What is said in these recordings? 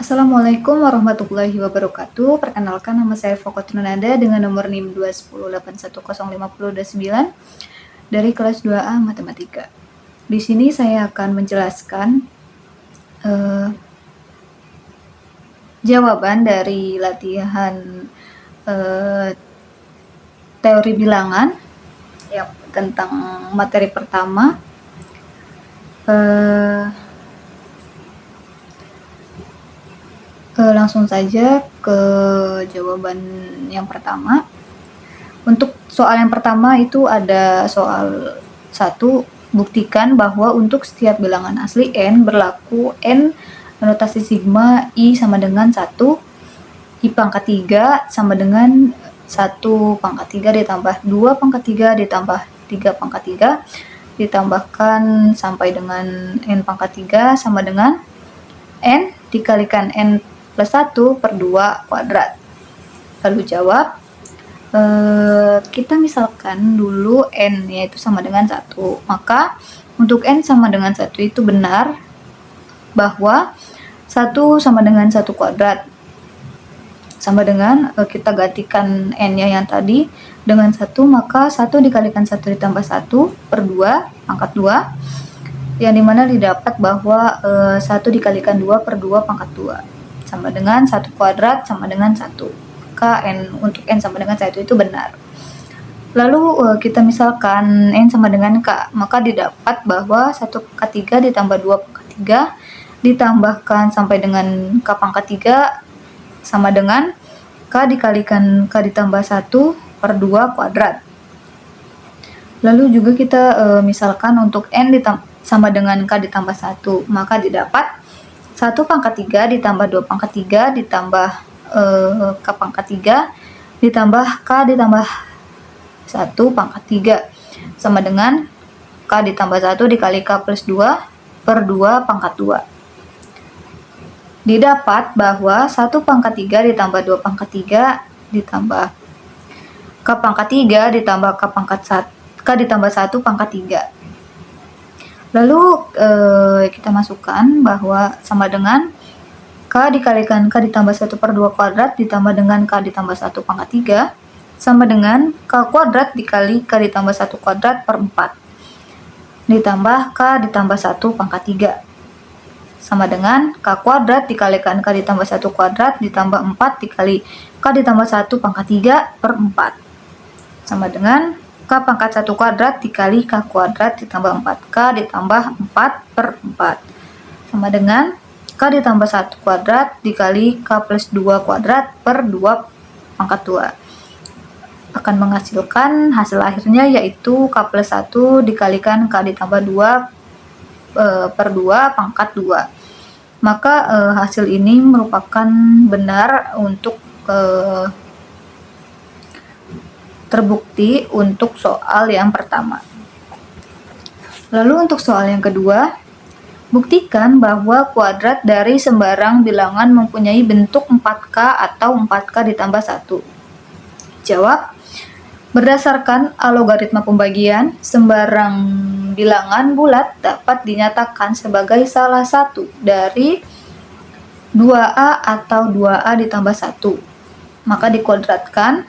Assalamualaikum warahmatullahi wabarakatuh. Perkenalkan, nama saya Fokotrun Nada dengan nomor NIM 210810502 dari kelas 2A Matematika. Di sini saya akan menjelaskan jawaban dari latihan teori bilangan yang tentang materi pertama. Langsung saja ke jawaban yang pertama. Untuk soal yang pertama itu ada soal 1, buktikan bahwa untuk setiap bilangan asli n berlaku n notasi sigma i sama dengan 1, i pangkat 3 sama dengan 1 pangkat 3 ditambah 2 pangkat 3 ditambah 3 pangkat 3 ditambahkan sampai dengan n pangkat 3 sama dengan n dikalikan n plus 1 per 2 kuadrat. Lalu jawab. Kita misalkan dulu n yaitu sama dengan 1. Maka untuk n sama dengan 1 itu benar bahwa 1 sama dengan 1 kuadrat. Sama dengan kita gantikan n-nya yang tadi dengan 1, maka 1 dikalikan 1 ditambah 1 per 2 pangkat 2, yang dimana didapat bahwa 1 dikalikan 2 per 2 pangkat 2 sama dengan 1 kuadrat sama dengan 1. Maka untuk n sama dengan 1 itu benar. Lalu kita misalkan n sama dengan k, maka didapat bahwa 1 pangkat 3 ditambah 2 pangkat 3 ditambahkan sampai dengan k pangkat 3 sama dengan k dikalikan k ditambah 1 per 2 kuadrat. Lalu juga kita misalkan untuk n sama dengan k ditambah 1, maka didapat 1 pangkat 3 ditambah 2 pangkat 3 ditambah k pangkat 3 ditambah k ditambah 1 pangkat 3 sama dengan k ditambah 1 dikali k plus 2 per 2 pangkat 2. Didapat bahwa 1 pangkat 3 ditambah 2 pangkat 3 ditambah k pangkat 3 ditambah k pangkat 1 k ditambah 1 pangkat 3. Lalu kita masukkan bahwa sama dengan k dikalikan k ditambah 1 per 2 kuadrat ditambah dengan k ditambah 1 pangkat 3 sama dengan k kuadrat dikali k ditambah 1 kuadrat per 4 ditambah k ditambah 1 pangkat 3 sama dengan k kuadrat dikalikan k ditambah 1 kuadrat ditambah 4 dikali k ditambah 1 pangkat 3 per 4 sama dengan k pangkat 1 kuadrat dikali k kuadrat ditambah 4k ditambah 4 per 4 sama dengan k ditambah 1 kuadrat dikali k plus 2 kuadrat per 2 pangkat 2 akan menghasilkan hasil akhirnya yaitu k plus 1 dikalikan k ditambah 2 per 2 pangkat 2. Maka hasil ini merupakan benar untuk terbukti untuk soal yang pertama. Lalu untuk soal yang kedua, buktikan bahwa kuadrat dari sembarang bilangan mempunyai bentuk 4k atau 4k ditambah 1. Jawab. Berdasarkan algoritma pembagian, sembarang bilangan bulat dapat dinyatakan sebagai salah satu dari 2a atau 2a ditambah 1. Maka dikuadratkan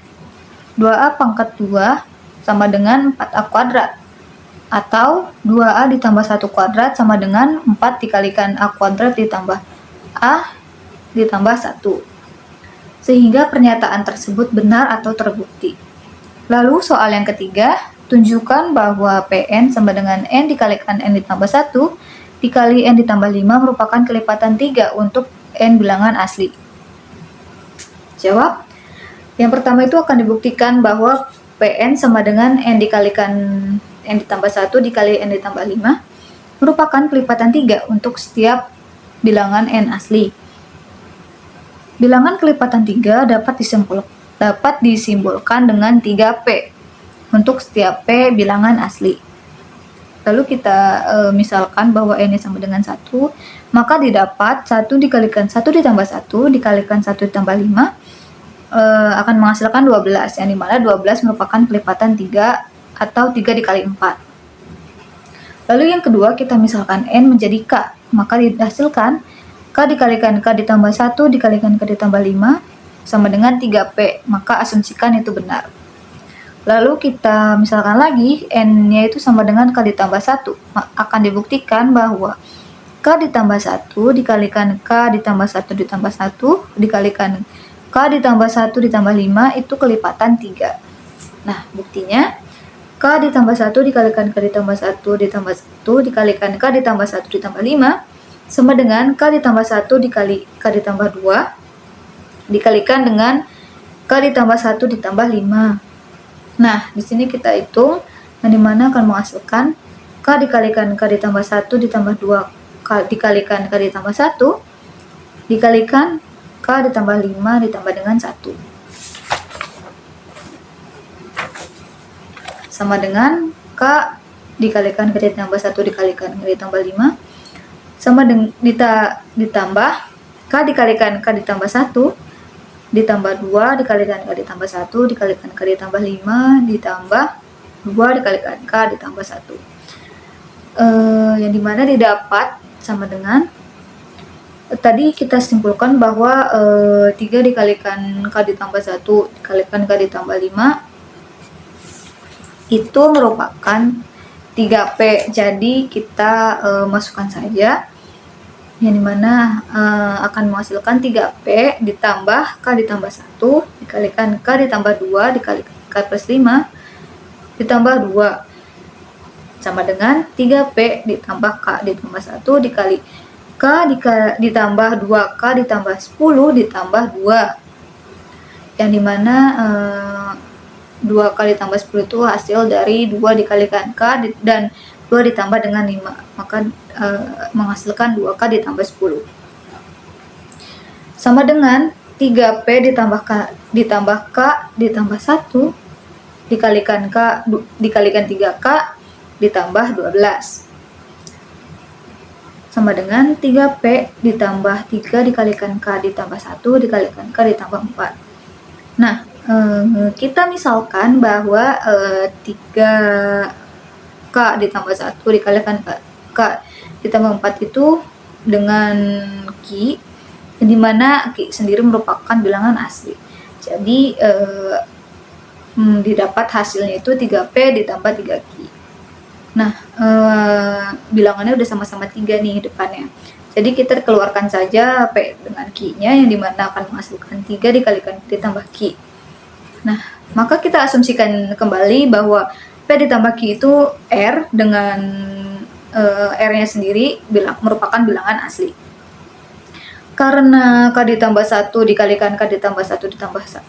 2a pangkat 2 sama dengan 4a kuadrat atau 2a ditambah 1 kuadrat sama dengan 4 dikalikan a kuadrat ditambah a ditambah 1 sehingga pernyataan tersebut benar atau terbukti. Lalu soal yang ketiga, tunjukkan bahwa Pn sama dengan n dikalikan n ditambah 1 dikali n ditambah 5 merupakan kelipatan 3 untuk n bilangan asli. Jawab. Yang pertama itu akan dibuktikan bahwa Pn sama dengan n dikalikan n ditambah 1 dikali n ditambah 5 merupakan kelipatan 3 untuk setiap bilangan n asli. Bilangan kelipatan 3 dapat disimbolkan dengan 3p untuk setiap p bilangan asli. Lalu kita misalkan bahwa n sama dengan 1, maka didapat 1 dikalikan 1 ditambah 1 dikalikan 1 ditambah 5 akan menghasilkan 12, yang dimana 12 merupakan kelipatan 3 atau 3 dikali 4. Lalu yang kedua kita misalkan n menjadi k, maka dihasilkan K dikalikan K ditambah 1 dikalikan K ditambah 5 sama dengan 3P, maka asumsikan itu benar. Lalu kita misalkan lagi, N-nya itu sama dengan K ditambah 1. Akan dibuktikan bahwa K ditambah 1 dikalikan K ditambah 1 ditambah 1 dikalikan K ditambah 1 ditambah 5 itu kelipatan 3. Nah, buktinya K ditambah 1 dikalikan K ditambah 1 ditambah 1 dikalikan K ditambah 1 ditambah 5 sama dengan K ditambah 1 dikali K ditambah 2 dikalikan dengan K ditambah 1 ditambah 5. Nah, di sini kita hitung, yang dimana akan menghasilkan K dikalikan K ditambah 1 ditambah 2 K dikalikan K ditambah 1 dikalikan K ditambah 5 ditambah dengan 1 sama dengan K dikalikan K ditambah 1 dikalikan K ditambah 5 sama dengan ditambah K dikalikan K ditambah 1 ditambah 2 dikalikan K ditambah 1 dikalikan K ditambah 5 ditambah 2 dikalikan K ditambah 1. Yang dimana didapat sama dengan tadi kita simpulkan bahwa 3 dikalikan K ditambah 1 dikalikan K ditambah 5 itu merupakan 3P. Jadi kita masukkan saja yang dimana akan menghasilkan 3P ditambah K ditambah 1 dikalikan K ditambah 2 dikalikan K plus 5 ditambah 2 sama dengan 3P ditambah K ditambah 1 dikali K ditambah 2K ditambah 10 ditambah 2 yang dimana 2K ditambah 10 itu hasil dari 2 dikalikan K dan 2 ditambah dengan 5, maka menghasilkan 2K ditambah 10 sama dengan 3P ditambah K ditambah 1 dikalikan K dikalikan 3K ditambah 12 sama dengan 3P ditambah 3 dikalikan K ditambah 1 dikalikan K ditambah 4. Nah, kita misalkan bahwa 3K ditambah 1 dikalikan K ditambah 4 itu dengan Q, di mana Q sendiri merupakan bilangan asli. Jadi didapat hasilnya itu 3P ditambah 3Q. Nah, bilangannya udah sama-sama 3 nih depannya. Jadi kita keluarkan saja P dengan Q-nya yang dimana akan menghasilkan 3 dikalikan ditambah Q. Nah, maka kita asumsikan kembali bahwa P ditambah Q itu R dengan R-nya sendiri merupakan bilangan asli. Karena K ditambah 1 dikalikan K ditambah 1 ditambah 1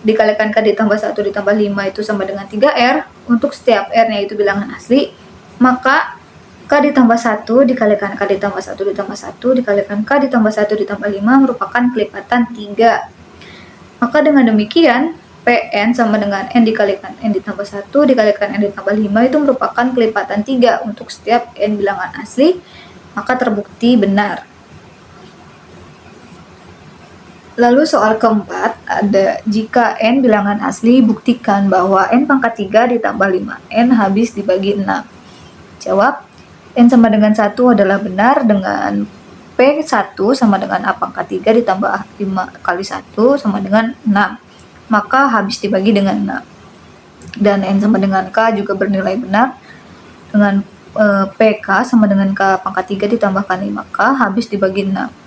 dikalikan K ditambah 1 ditambah 5 itu sama dengan 3R, untuk setiap R-nya itu bilangan asli, maka K ditambah 1 dikalikan K ditambah 1 ditambah 1 dikalikan K ditambah 1 ditambah 5 merupakan kelipatan 3. Maka dengan demikian Pn sama dengan N dikalikan N ditambah 1 dikalikan N ditambah 5 itu merupakan kelipatan 3 untuk setiap N bilangan asli, maka terbukti benar. Lalu soal keempat ada, jika N bilangan asli, buktikan bahwa N pangkat 3 ditambah 5N habis dibagi 6. Jawab, N sama dengan 1 adalah benar dengan P1 sama dengan A pangkat 3 ditambah 5 kali 1 sama dengan 6. Maka habis dibagi dengan 6. Dan N sama dengan K juga bernilai benar dengan PK sama dengan K pangkat 3 ditambahkan 5K habis dibagi 6.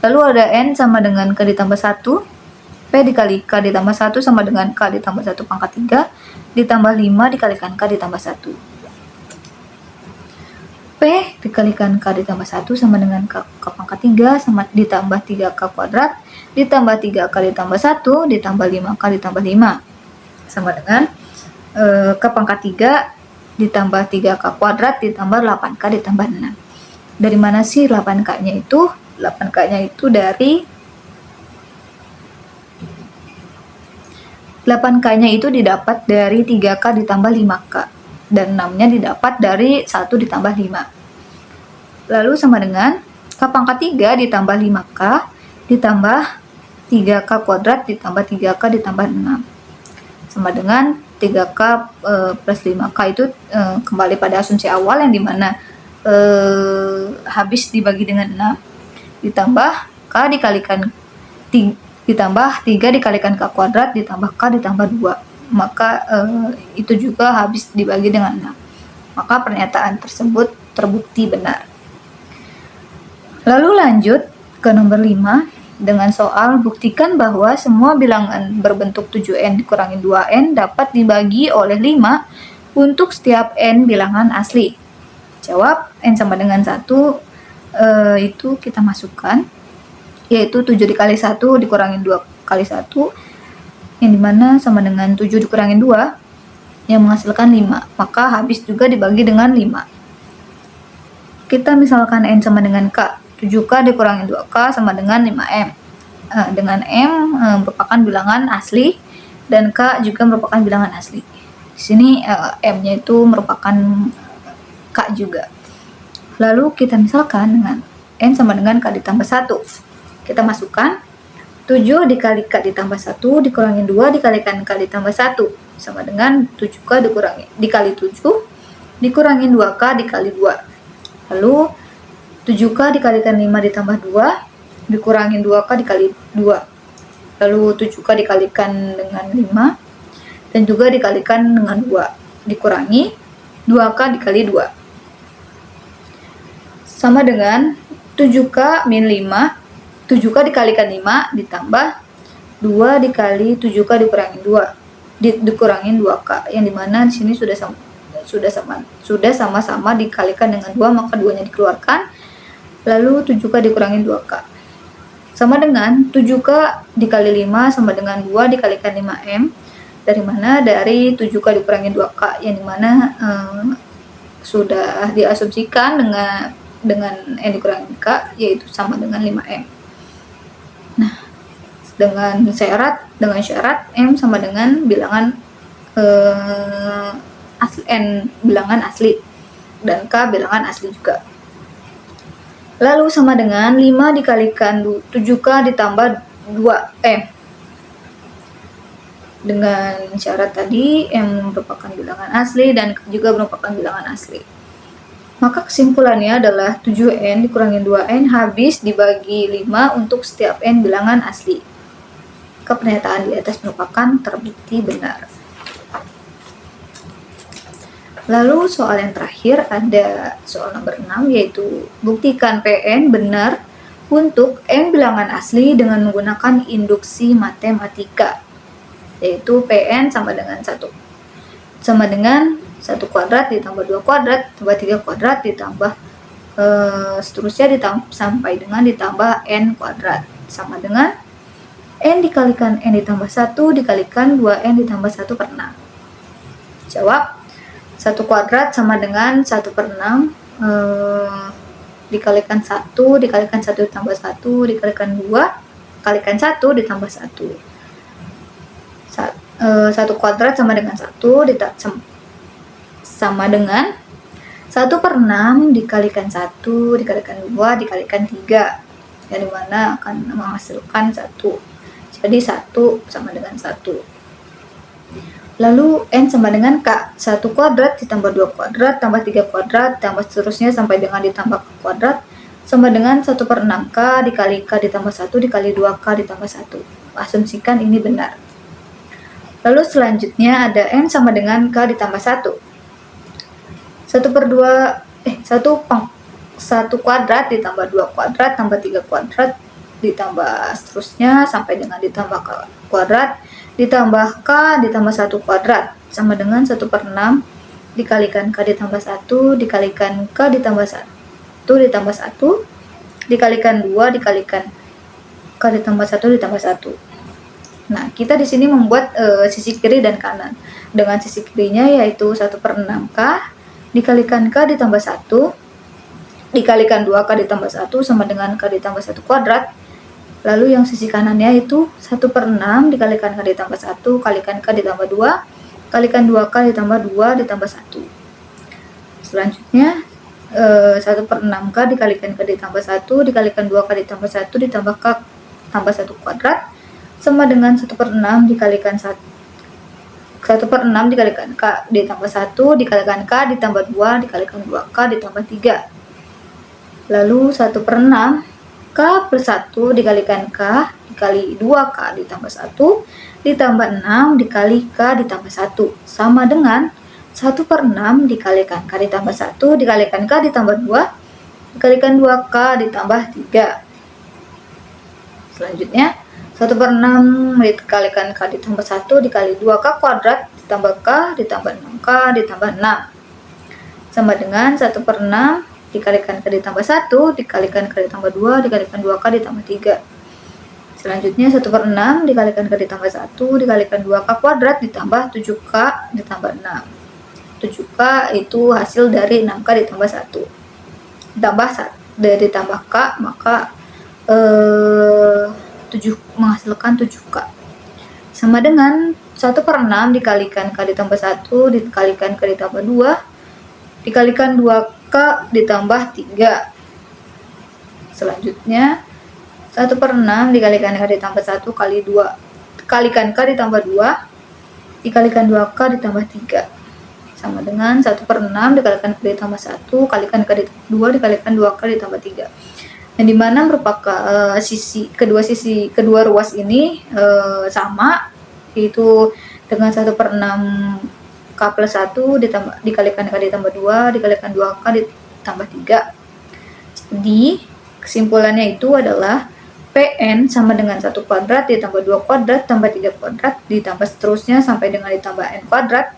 Lalu ada N sama dengan K ditambah 1, P dikali K ditambah 1 sama dengan K ditambah 1 pangkat 3, ditambah 5 dikalikan K ditambah 1. P dikalikan K ditambah 1 sama dengan K pangkat 3 sama ditambah 3K kuadrat, ditambah 3K ditambah 1, ditambah 5K ditambah 5. Sama dengan K pangkat 3 ditambah 3K kuadrat, ditambah 8K ditambah 6. Dari mana sih 8K-nya itu? 8K-nya itu dari 8K-nya itu didapat dari 3K ditambah 5K dan 6-nya didapat dari 1 ditambah 5. Lalu sama dengan K pangkat 3 ditambah 5K ditambah 3K kuadrat ditambah 3K ditambah 6 sama dengan 3K plus 5K itu kembali pada asumsi awal yang dimana habis dibagi dengan 6. ditambah K dikalikan ditambah 3 dikalikan K kuadrat ditambah K ditambah 2. Maka itu juga habis dibagi dengan 6. Maka pernyataan tersebut terbukti benar. Lalu lanjut ke nomor 5 dengan soal buktikan bahwa semua bilangan berbentuk 7n dikurangi 2n dapat dibagi oleh 5 untuk setiap n bilangan asli. Jawab n sama dengan 1 itu kita masukkan, yaitu 7 dikali 1 dikurangi 2 kali 1, yang dimana sama dengan 7 dikurangi 2 yang menghasilkan 5. Maka habis juga dibagi dengan 5. Kita misalkan n sama dengan K, 7K dikurangi 2K sama dengan 5M. Dengan M merupakan bilangan asli dan K juga merupakan bilangan asli. Di sini M-nya itu merupakan K juga. Lalu kita misalkan dengan N sama dengan K ditambah 1. Kita masukkan 7 dikali K ditambah 1 dikurangi 2 dikalikan K ditambah 1 sama dengan 7K dikali 7 dikurangi 2K dikali 2. Lalu 7K dikalikan 5 ditambah 2 dikurangi 2K dikali 2. Lalu 7K dikalikan dengan 5 dan juga dikalikan dengan 2 dikurangi 2K dikali 2 sama dengan 7K min 5. 7K dikalikan 5 ditambah 2 dikali 7K dikurangi 2 dikurangin 2K, yang dimana di sini sudah sama-sama dikalikan dengan 2, maka 2-nya dikeluarkan. Lalu 7K dikurangi 2K sama dengan 7K dikali 5 sama dengan 2 dikalikan 5M, dari mana dari 7K dikurangi 2K, yang dimana sudah diasumsikan dengan N dikurangi K yaitu sama dengan 5M. Nah, dengan syarat M sama dengan bilangan N bilangan asli dan K bilangan asli juga. Lalu sama dengan 5 dikalikan 7K ditambah 2M. Dengan syarat tadi M merupakan bilangan asli dan K juga merupakan bilangan asli. Maka kesimpulannya adalah 7N dikurangi 2N habis dibagi 5 untuk setiap N bilangan asli. Pernyataan di atas merupakan terbukti benar. Lalu soal yang terakhir ada soal nomor 6, yaitu buktikan Pn benar untuk n bilangan asli dengan menggunakan induksi matematika, yaitu Pn sama dengan 1 kuadrat ditambah 2 kuadrat tambah 3 kuadrat ditambah seterusnya sampai dengan ditambah n kuadrat sama dengan n dikalikan n ditambah 1 dikalikan 2n ditambah 1 per 6. Jawab 1 kuadrat sama dengan 1 per 6 dikalikan 1 dikalikan 1 ditambah 1 dikalikan 2 kalikan 1 ditambah 1. 1 kuadrat sama dengan 1 sama dengan 1 per 6 dikalikan 1 dikalikan 2 dikalikan 3, yang dimana akan menghasilkan 1. Jadi 1 sama dengan 1. Lalu N sama dengan K. 1 kuadrat ditambah 2 kuadrat tambah 3 kuadrat tambah seterusnya sampai dengan ditambah K kuadrat sama dengan 1 per 6K dikali K ditambah 1 dikali 2K ditambah 1. Asumsikan ini benar. Lalu selanjutnya ada N sama dengan K ditambah 1. 1 kuadrat ditambah 2 kuadrat tambah 3 kuadrat ditambah seterusnya sampai dengan ditambah K kuadrat ditambah K ditambah 1 kuadrat sama dengan 1 per 6 dikalikan K ditambah 1 dikalikan K ditambah 1 ditambah 1 dikalikan 2 dikalikan K ditambah 1 ditambah 1. Nah, kita di sini membuat sisi kiri dan kanan. Dengan sisi kirinya yaitu 1 per 6K dikalikan K ditambah 1 dikalikan 2K ditambah 1 sama dengan K ditambah 1 kuadrat. Lalu yang sisi kanannya itu 1 per 6 dikalikan K ditambah 1 kalikan K ditambah 2 kalikan 2K ditambah 2 ditambah 1. Selanjutnya 1 per 6K dikalikan K ditambah 1 dikalikan 2K ditambah 1 ditambah K tambah 1 kuadrat sama dengan 1 per 6 dikalikan 1 per 6 dikalikan K ditambah 1 dikalikan K ditambah 2 dikalikan 2K ditambah 3. Lalu 1 per 6 K plus 1 dikalikan K dikali 2K ditambah 1 ditambah 6 dikali K ditambah 1 sama dengan 1/6 dikalikan K ditambah 1 dikalikan K ditambah 2 dikalikan 2K ditambah 3. Selanjutnya 1/6 dikalikan K ditambah 1 dikali 2K kuadrat ditambah K ditambah 6K ditambah 6 sama dengan 1/6 dikalikan K ditambah 1 dikalikan K ditambah 2 dikalikan 2K ditambah 3. Selanjutnya 1/6 dikalikan K ditambah 1 dikalikan 2K kuadrat ditambah 7K ditambah 6. 7K itu hasil dari 6K ditambah 1 ditambah K, maka 7 menghasilkan 7K sama dengan 1/6 dikalikan K ditambah 1 dikalikan K ditambah 2 dikalikan 2K ditambah 3. Selanjutnya 1/6 dikalikan K ditambah 1 kali 2 dikalikan K ditambah 2 dikalikan 2K ditambah 3 sama dengan 1/6 dikalikan K ditambah 1 kalikan K ditambah 2 dikalikan 2K ditambah 3, yang dimana merupakan kedua ruas ini sama, yaitu dengan 1/6 K plus 1 dikalikan K ditambah 2 dikalikan 2K ditambah 3. Jadi kesimpulannya itu adalah Pn sama dengan 1 kuadrat ditambah 2 kuadrat tambah 3 kuadrat ditambah seterusnya sampai dengan ditambah n kuadrat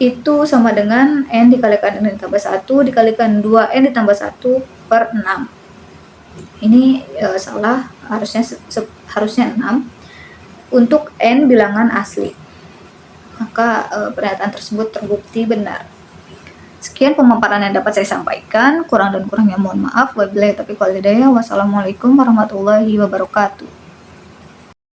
itu sama dengan n dikalikan n ditambah 1 dikalikan 2n ditambah 1/6. Ini salah, harusnya 6 untuk n bilangan asli. Maka pernyataan tersebut terbukti benar. Sekian pemaparan yang dapat saya sampaikan. Kurang dan kurangnya mohon maaf. Wabillahi taufiq wal hidayah. Wassalamualaikum warahmatullahi wabarakatuh.